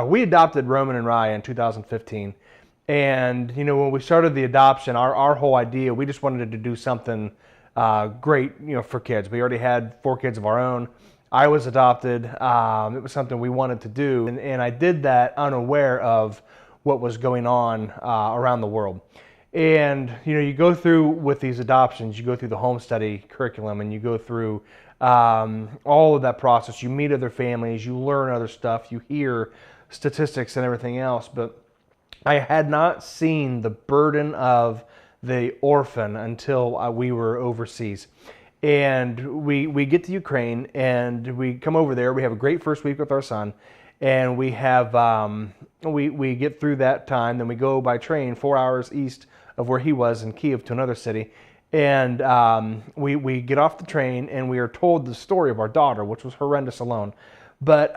We adopted Roman and Raya in 2015. And, when we started the adoption, our whole idea, we just wanted to do something great, for kids. We already had 4 kids of our own. I was adopted. It was something we wanted to do. And I did that unaware of what was going on around the world. And, you go through with these adoptions, you go through the home study curriculum, and you go through all of that process. You meet other families, you learn other stuff, you hear statistics and everything else. But I had not seen the burden of the orphan until we were overseas. And we get to Ukraine, and we come over there. We have a great first week with our son, and we have we get through that time. Then we go by train 4 hours east of where he was in Kiev to another city, and we get off the train, and we are told the story of our daughter, which was horrendous alone. But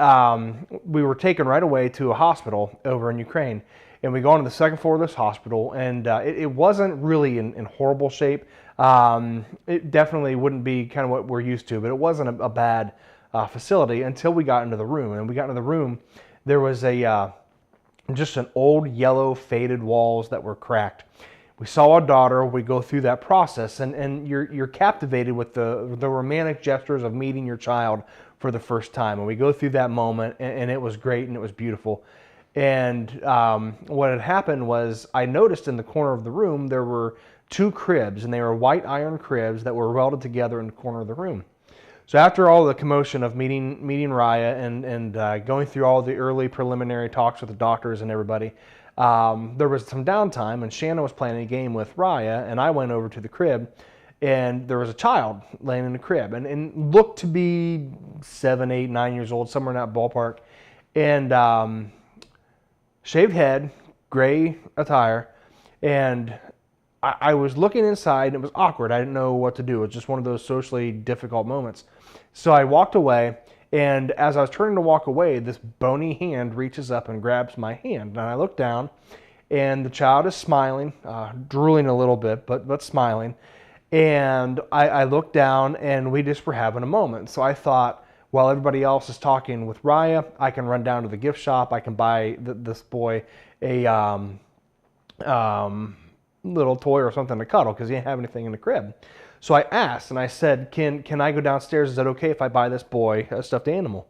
we were taken right away to a hospital over in Ukraine. And we go on to the second floor of this hospital, and it wasn't really in horrible shape. It definitely wouldn't be kind of what we're used to, but it wasn't a bad facility until we got into the room. And we got into the room, there was just an old yellow faded walls that were cracked. We saw our daughter. We go through that process, and you're captivated with the romantic gestures of meeting your child for the first time. And we go through that moment, and it was great, and it was beautiful. And what had happened was I noticed in the corner of the room there were 2 cribs, and they were white iron cribs that were welded together in the corner of the room. So after all the commotion of meeting Raya and going through all the early preliminary talks with the doctors and everybody, there was some downtime, and Shanna was playing a game with Raya, and I went over to the crib, and there was a child laying in the crib, and looked to be 7, 8, 9 years old, somewhere in that ballpark. And shaved head, gray attire, and I was looking inside, and it was awkward. I didn't know what to do. It was just one of those socially difficult moments. So I walked away, and as I was turning to walk away, this bony hand reaches up and grabs my hand. And I look down, and the child is smiling, drooling a little bit, but smiling. And I looked down, and we just were having a moment. So I thought, while everybody else is talking with Raya, I can run down to the gift shop. I can buy this boy a little toy or something to cuddle because he didn't have anything in the crib. So I asked, and I said, can I go downstairs? Is that okay if I buy this boy a stuffed animal?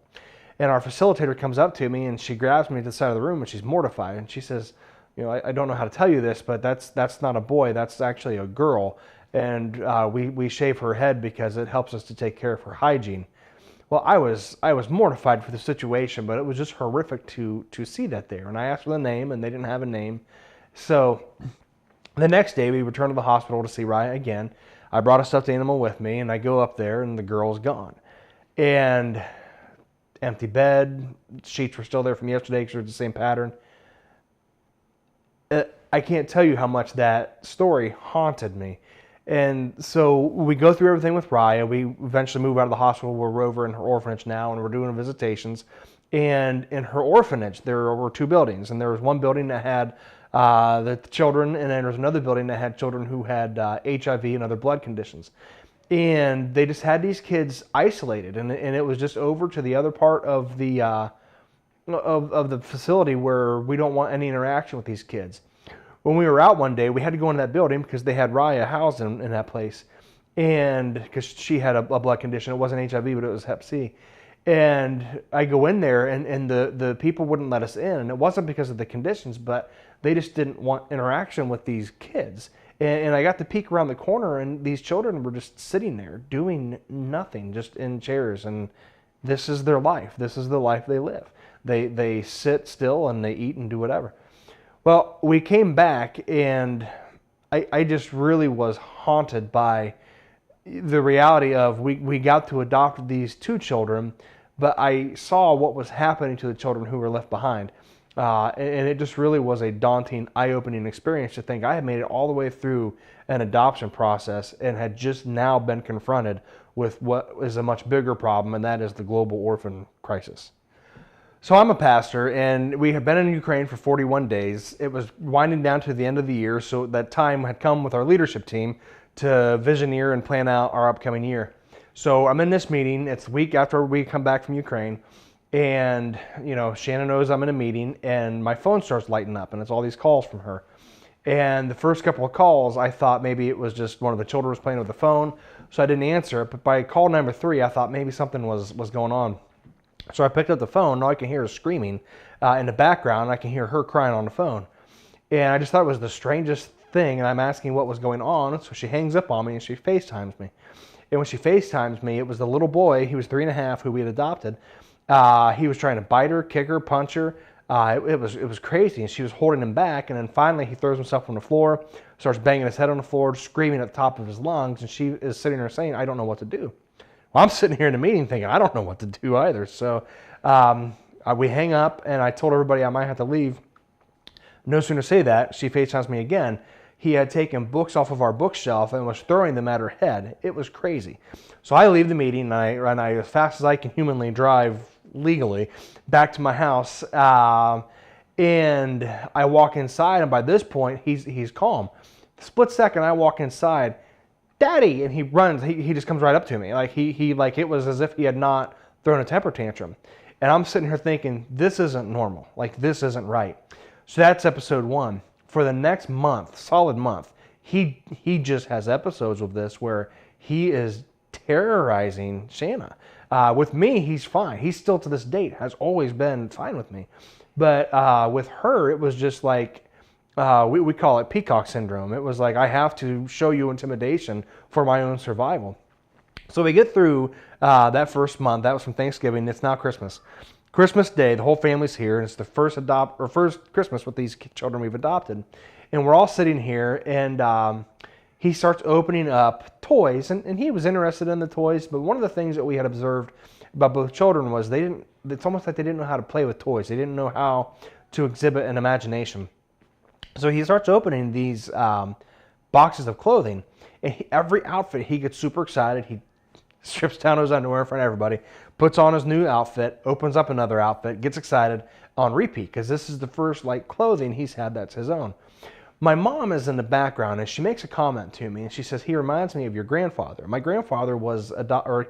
And our facilitator comes up to me, and she grabs me to the side of the room, and she's mortified. And she says, I don't know how to tell you this, but that's not a boy. That's actually a girl. And we shave her head because it helps us to take care of her hygiene. Well, I was mortified for the situation, but it was just horrific to see that there. And I asked for the name, and they didn't have a name. So the next day, we returned to the hospital to see Raya again. I brought a stuffed animal with me, and I go up there, and the girl's gone. And empty bed, sheets were still there from yesterday because they're the same pattern. I can't tell you how much that story haunted me. And so we go through everything with Raya. We eventually move out of the hospital. We're over in her orphanage now, and we're doing visitations. And in her orphanage, there were 2 buildings. And there was one building that had the children, and then there was another building that had children who had HIV and other blood conditions. And they just had these kids isolated. And it was just over to the other part of the facility where we don't want any interaction with these kids. When we were out one day, we had to go into that building because they had Raya housed in that place. And because she had a blood condition. It wasn't HIV, but it was Hep C. And I go in there, and the people wouldn't let us in. And it wasn't because of the conditions, but they just didn't want interaction with these kids. And I got to peek around the corner, and these children were just sitting there doing nothing, just in chairs. And this is their life. This is the life they live. They sit still, and they eat and do whatever. Well, we came back, and I just really was haunted by the reality of we got to adopt these 2 children, but I saw what was happening to the children who were left behind. And it just really was a daunting, eye-opening experience to think I had made it all the way through an adoption process and had just now been confronted with what is a much bigger problem, and that is the Global Orphan Crisis. So I'm a pastor, and we have been in Ukraine for 41 days. It was winding down to the end of the year, so that time had come with our leadership team to visioneer and plan out our upcoming year. So I'm in this meeting. It's the week after we come back from Ukraine, And, Shannon knows I'm in a meeting, and my phone starts lighting up, and it's all these calls from her. And the first couple of calls, I thought maybe it was just one of the children was playing with the phone, so I didn't answer it. But by call number 3, I thought maybe something was going on. So I picked up the phone, and all I can hear is screaming in the background. I can hear her crying on the phone. And I just thought it was the strangest thing, and I'm asking what was going on. So she hangs up on me, and she FaceTimes me. And when she FaceTimes me, it was the little boy, he was 3.5, who we had adopted. He was trying to bite her, kick her, punch her. It was crazy, and she was holding him back. And then finally, he throws himself on the floor, starts banging his head on the floor, screaming at the top of his lungs. And she is sitting there saying, "I don't know what to do." Well, I'm sitting here in the meeting thinking, I don't know what to do either. So we hang up, and I told everybody I might have to leave. No sooner say that, she FaceTimes me again. He had taken books off of our bookshelf and was throwing them at her head. It was crazy. So I leave the meeting, and I as fast as I can humanly drive legally back to my house, and I walk inside, and by this point he's calm. Split second, I walk inside, "Daddy," and he runs. He just comes right up to me, like he like it was as if he had not thrown a temper tantrum. And I'm sitting here thinking, this isn't normal, like this isn't right. So that's episode 1. For the next month, solid month, he just has episodes of this where he is terrorizing Shanna. With me, he's fine. He's still, to this date, has always been fine with me. But with her, it was just like, we call it peacock syndrome. It was like, I have to show you intimidation for my own survival. So we get through that first month. That was from Thanksgiving. It's now Christmas. Christmas Day, the whole family's here, and it's the first Christmas with these children we've adopted. And we're all sitting here, and he starts opening up toys, and he was interested in the toys. But one of the things that we had observed about both children was it's almost like they didn't know how to play with toys. They didn't know how to exhibit an imagination. So he starts opening these boxes of clothing, and every outfit, he gets super excited. He strips down his underwear in front of everybody, puts on his new outfit, opens up another outfit, gets excited on repeat, because this is the first clothing he's had that's his own. My mom is in the background, and she makes a comment to me, and she says, "He reminds me of your grandfather." My grandfather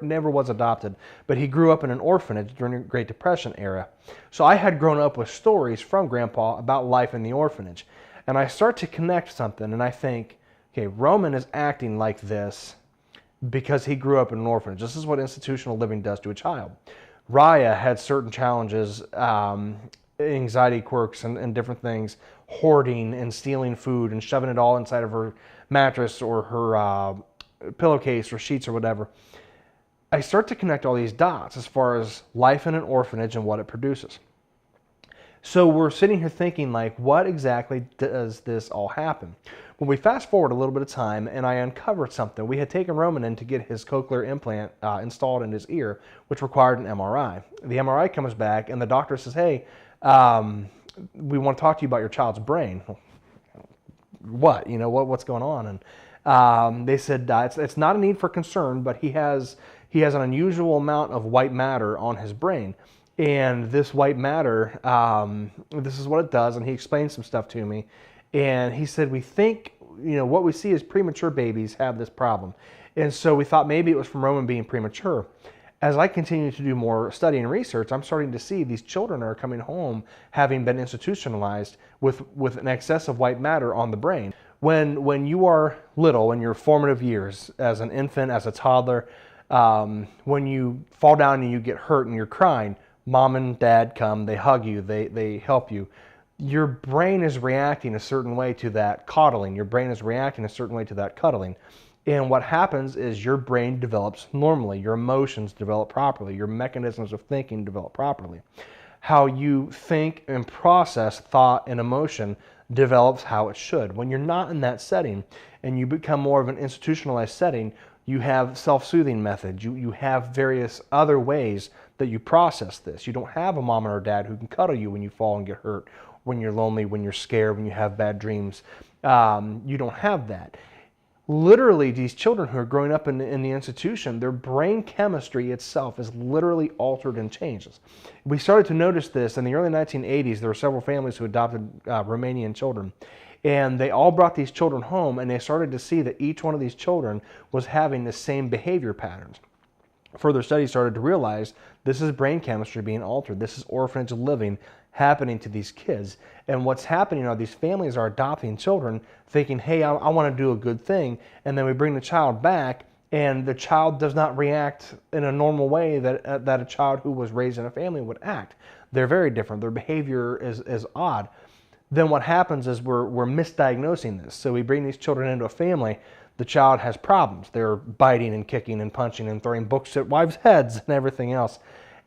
never was adopted, but he grew up in an orphanage during the Great Depression era. So I had grown up with stories from Grandpa about life in the orphanage. And I start to connect something, and I think, okay, Roman is acting like this because he grew up in an orphanage. This is what institutional living does to a child. Raya had certain challenges, anxiety quirks and different things, hoarding and stealing food and shoving it all inside of her mattress or her pillowcase or sheets or whatever. I start to connect all these dots as far as life in an orphanage and what it produces. So we're sitting here thinking, what exactly does this all happen? When we fast forward a little bit of time, and I uncovered something. We had taken Roman in to get his cochlear implant installed in his ear, which required an MRI. The MRI comes back, and the doctor says, "Hey, we want to talk to you about your child's brain." What? What's going on? And they said it's not a need for concern, but he has an unusual amount of white matter on his brain. And this white matter, this is what it does. And he explained some stuff to me. And he said, we think, what we see is premature babies have this problem. And so we thought maybe it was from Roman being premature. As I continue to do more study and research, I'm starting to see these children are coming home having been institutionalized with an excess of white matter on the brain. When you are little, in your formative years, as an infant, as a toddler, when you fall down and you get hurt and you're crying, mom and dad come, they hug you, they help you. Your brain is reacting a certain way to that coddling. Your brain is reacting a certain way to that cuddling. And what happens is your brain develops normally. Your emotions develop properly. Your mechanisms of thinking develop properly. How you think and process thought and emotion develops how it should. When you're not in that setting and you become more of an institutionalized setting, you have self-soothing methods. You have various other ways that you process this. You don't have a mom or a dad who can cuddle you when you fall and get hurt, when you're lonely, when you're scared, when you have bad dreams. You don't have that. Literally, these children who are growing up in the institution, their brain chemistry itself is literally altered and changes. We started to notice this in the early 1980s. There were several families who adopted Romanian children. And they all brought these children home, and they started to see that each one of these children was having the same behavior patterns. further studies started to realize this is brain chemistry being altered. This is orphanage living happening to these kids. And what's happening are these families are adopting children thinking, hey, I want to do a good thing. And then we bring the child back, and the child does not react in a normal way that a child who was raised in a family would act. They're very different. Their behavior is odd. Then what happens is we're misdiagnosing this. So we bring these children into a family. The child has problems. They're biting and kicking and punching and throwing books at wives' heads and everything else.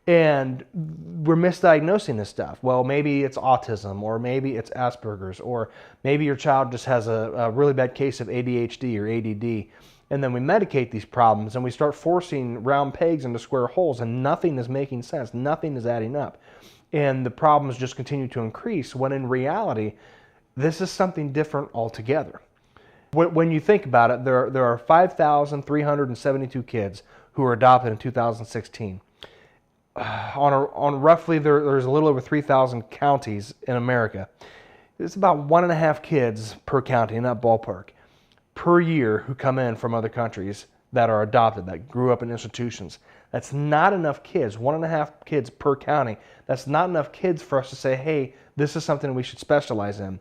And we're misdiagnosing this stuff. Well, maybe it's autism, or maybe it's Asperger's, or maybe your child just has a really bad case of ADHD or ADD. And then we medicate these problems and we start forcing round pegs into square holes, and nothing is making sense. Nothing is adding up. And the problems just continue to increase, when in reality, this is something different altogether. When you think about it, there are 5,372 kids who were adopted in 2016. On roughly, there's a little over 3,000 counties in America. It's about 1.5 kids per county in that ballpark per year who come in from other countries that are adopted, that grew up in institutions. That's not enough kids, 1.5 kids per county. That's not enough kids for us to say, hey, this is something we should specialize in.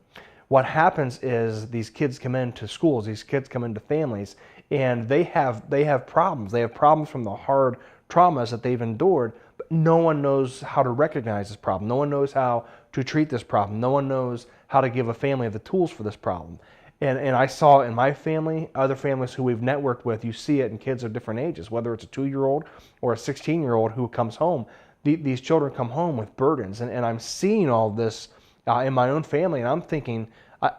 What happens is these kids come into schools, these kids come into families, and they have problems. They have problems from the hard traumas that they've endured, but no one knows how to recognize this problem. No one knows how to treat this problem. No one knows how to give a family the tools for this problem. And I saw in my family, other families who we've networked with, you see it in kids of different ages, whether it's a 2-year-old or a 16-year-old who comes home. These children come home with burdens, and I'm seeing all this in my own family, and I'm thinking,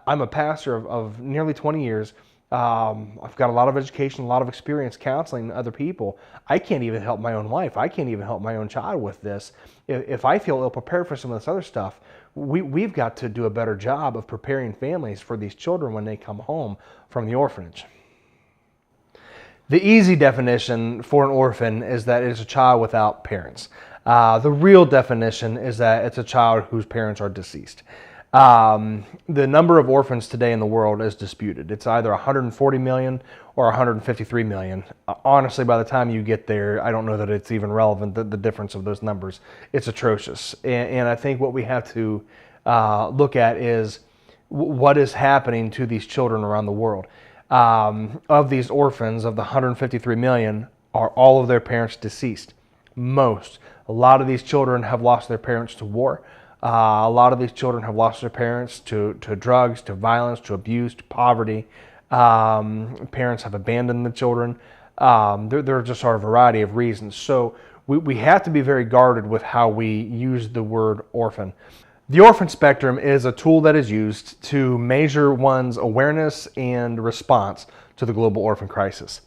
I'm a pastor of nearly 20 years. I've got a lot of education, a lot of experience counseling other people. I can't even help my own wife. I can't even help my own child with this. If I feel ill-prepared for some of this other stuff, we've got to do a better job of preparing families for these children when they come home from the orphanage. The easy definition for an orphan is that it is a child without parents. The real definition is that it's a child whose parents are deceased. The number of orphans today in the world is disputed. It's either 140 million or 153 million. Honestly, by the time you get there, I don't know that it's even relevant, the difference of those numbers. It's atrocious. And I think what we have to look at is what is happening to these children around the world. Of these orphans, of the 153 million, are all of their parents deceased? Most. A lot of these children have lost their parents to war. A lot of these children have lost their parents to drugs, to violence, to abuse, to poverty. Parents have abandoned the children. There are just sort of a variety of reasons. So we have to be very guarded with how we use the word orphan. The Orphan Spectrum is a tool that is used to measure one's awareness and response to the global orphan crisis.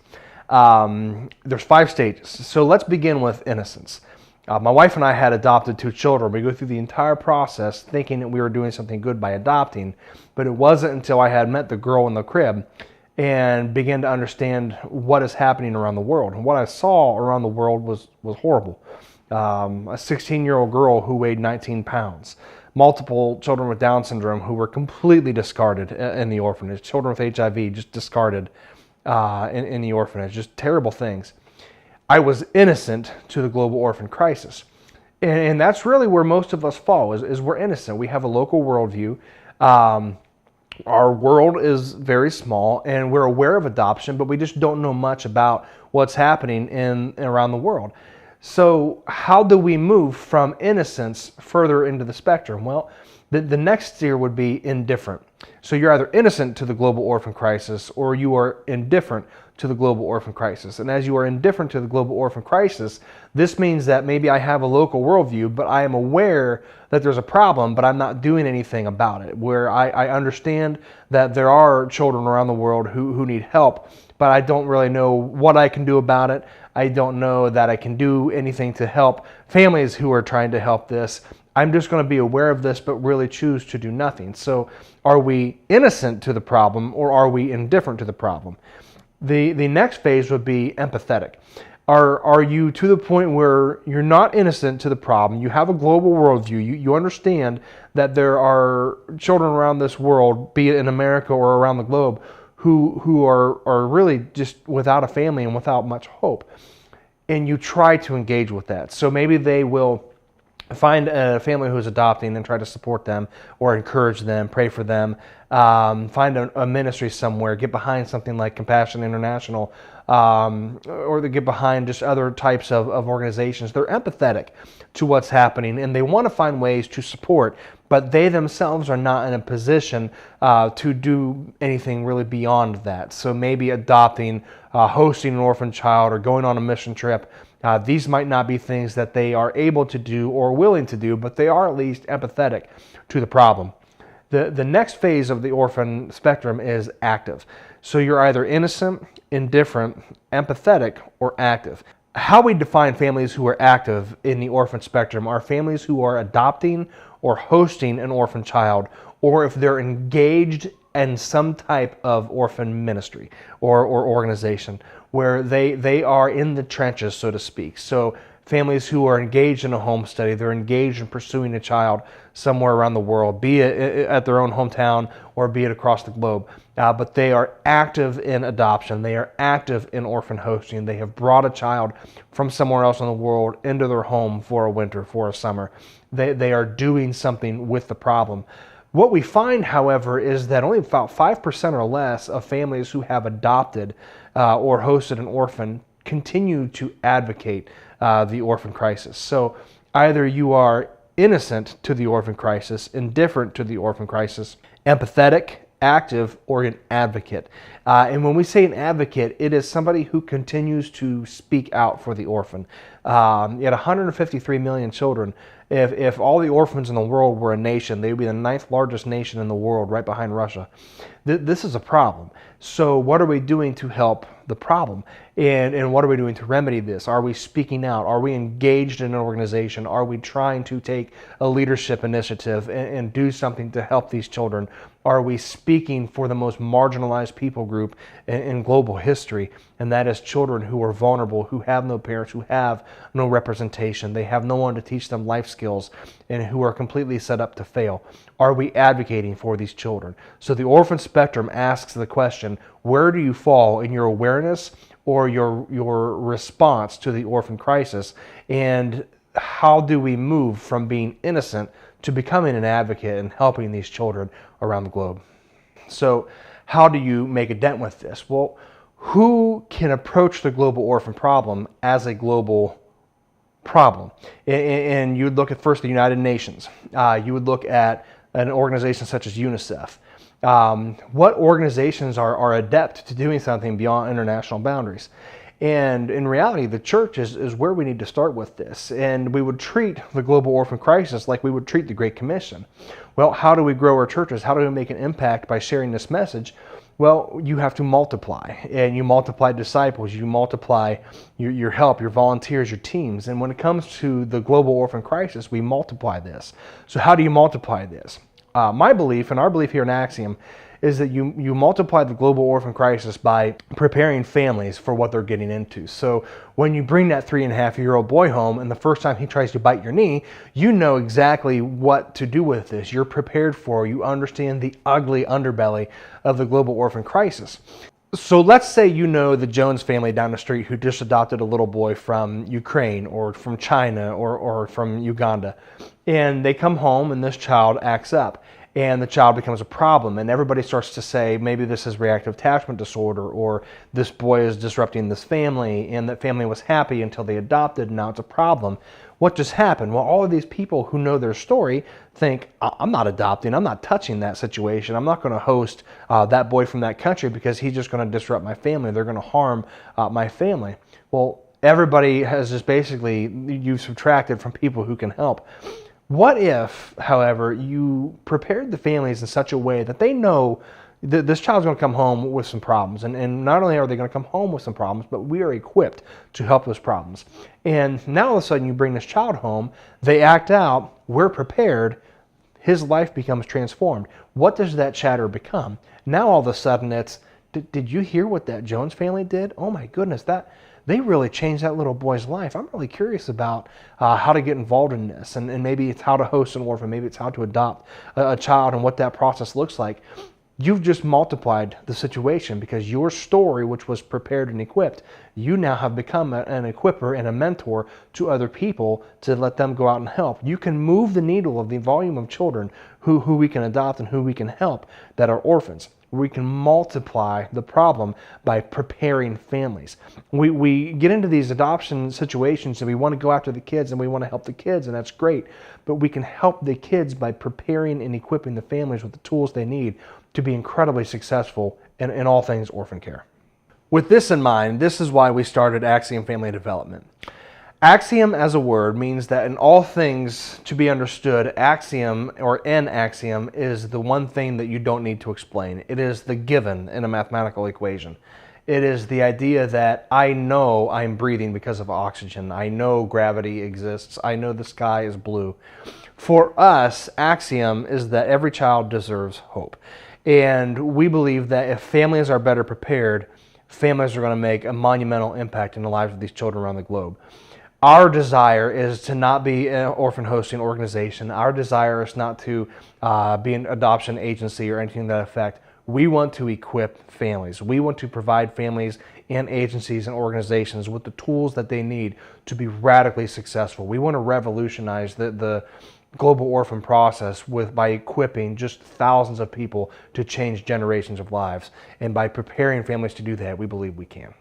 There's 5 stages. So let's begin with innocence. My wife and I had adopted 2 children. We go through the entire process thinking that we were doing something good by adopting, but it wasn't until I had met the girl in the crib and began to understand what is happening around the world. And what I saw around the world was horrible. A 16-year-old girl who weighed 19 pounds. Multiple children with Down syndrome who were completely discarded in the orphanage. Children with HIV just discarded in the orphanage. Just terrible things. I was innocent to the global orphan crisis. And that's really where most of us fall, is we're innocent. We have a local worldview. Our world is very small, and we're aware of adoption, but we just don't know much about what's happening around the world. So how do we move from innocence further into the spectrum? Well, the next tier would be indifferent. So you're either innocent to the global orphan crisis, or you are indifferent to the global orphan crisis. And as you are indifferent to the global orphan crisis, this means that maybe I have a local worldview, but I am aware that there's a problem, but I'm not doing anything about it. Where I understand that there are children around the world who need help, but I don't really know what I can do about it. I don't know that I can do anything to help families who are trying to help this. I'm just going to be aware of this, but really choose to do nothing. So are we innocent to the problem, or are we indifferent to the problem? The next phase would be empathetic. Are you to the point where you're not innocent to the problem? You have a global worldview. You understand that there are children around this world, be it in America or around the globe, who are really just without a family and without much hope. and you try to engage with that. So maybe they will find a family who's adopting and try to support them or encourage them, pray for them, find a ministry somewhere, get behind something like Compassion International, or they get behind just other types of organizations. They're empathetic to what's happening, and they want to find ways to support, but they themselves are not in a position to do anything really beyond that. So maybe adopting, hosting an orphan child, or going on a mission trip. These might not be things that they are able to do or willing to do, but they are at least empathetic to the problem. The next phase of the orphan spectrum is active. So you're either innocent, indifferent, empathetic, or active. How we define families who are active in the orphan spectrum are families who are adopting or hosting an orphan child, or if they're engaged in some type of orphan ministry or organization where they are in the trenches, so to speak. So families who are engaged in a home study, they're engaged in pursuing a child somewhere around the world, be it at their own hometown or be it across the globe. But they are active in adoption. They are active in orphan hosting. They have brought a child from somewhere else in the world into their home for a winter, for a summer. They are doing something with the problem. What we find, however, is that only about 5% or less of families who have adopted or hosted an orphan continue to advocate the orphan crisis. So either you are innocent to the orphan crisis, indifferent to the orphan crisis, empathetic, active, or an advocate. And when we say an advocate, it is somebody who continues to speak out for the orphan. Yet 153 million children, if all the orphans in the world were a nation, they would be the 9th largest nation in the world, right behind Russia. This is a problem. So what are we doing to help the problem? And what are we doing to remedy this? Are we speaking out? Are we engaged in an organization? Are we trying to take a leadership initiative and do something to help these children? Are we speaking for the most marginalized people group in global history? And that is children who are vulnerable, who have no parents, who have no representation. They have no one to teach them life skills, and who are completely set up to fail. Are we advocating for these children? So the orphan spectrum asks the question, where do you fall in your awareness or your response to the orphan crisis? And how do we move from being innocent to becoming an advocate and helping these children around the globe? So how do you make a dent with this? Well, who can approach the global orphan problem as a global problem? And you would look at first the United Nations. You would look at an organization such as UNICEF. What organizations are adept to doing something beyond international boundaries? And in reality, the church is where we need to start with this. And we would treat the global orphan crisis like we would treat the Great Commission. Well, how do we grow our churches? How do we make an impact by sharing this message? Well, you have to multiply, and you multiply disciples, you multiply your help, your volunteers, your teams. And when it comes to the global orphan crisis, we multiply this. So how do you multiply this? My belief, and our belief here in Axiom, is that you multiply the global orphan crisis by preparing families for what they're getting into. So when you bring that 3.5-year-old boy home and the first time he tries to bite your knee, you know exactly what to do with this. You're prepared for, you understand the ugly underbelly of the global orphan crisis. So let's say you know the Jones family down the street who just adopted a little boy from Ukraine or from China or from Uganda. And they come home and this child acts up. And the child becomes a problem, and everybody starts to say maybe this is reactive attachment disorder, or this boy is disrupting this family, and that family was happy until they adopted, and now it's a problem. What just happened? Well, all of these people who know their story think, I'm not adopting, I'm not touching that situation, I'm not going to host that boy from that country because he's just going to disrupt my family, they're going to harm my family. Well, everybody has just basically, you've subtracted from people who can help. What if, however, you prepared the families in such a way that they know that this child's going to come home with some problems, and not only are they going to come home with some problems, but we are equipped to help those problems. And now all of a sudden you bring this child home, they act out, we're prepared, his life becomes transformed. What does that chatter become? Now all of a sudden it's, did you hear what that Jones family did? Oh my goodness, they really changed that little boy's life. I'm really curious about how to get involved in this, and maybe it's how to host an orphan, maybe it's how to adopt a child and what that process looks like. you've just multiplied the situation, because your story, which was prepared and equipped, you now have become an equipper and a mentor to other people to let them go out and help. You can move the needle of the volume of children who we can adopt and who we can help that are orphans. We can multiply the problem by preparing families. We get into these adoption situations and we want to go after the kids and we want to help the kids, and that's great. But we can help the kids by preparing and equipping the families with the tools they need to be incredibly successful in all things orphan care. With this in mind, this is why we started Axiom Family Development. Axiom as a word means that in all things to be understood, axiom or an axiom is the one thing that you don't need to explain. It is the given in a mathematical equation. It is the idea that I know I'm breathing because of oxygen. I know gravity exists. I know the sky is blue. For us, axiom is that every child deserves hope. And we believe that if families are better prepared, families are going to make a monumental impact in the lives of these children around the globe. Our desire is to not be an orphan hosting organization. Our desire is not to be an adoption agency or anything to that effect. We want to equip families. We want to provide families and agencies and organizations with the tools that they need to be radically successful. We want to revolutionize the global orphan process by equipping just thousands of people to change generations of lives. And by preparing families to do that, we believe we can.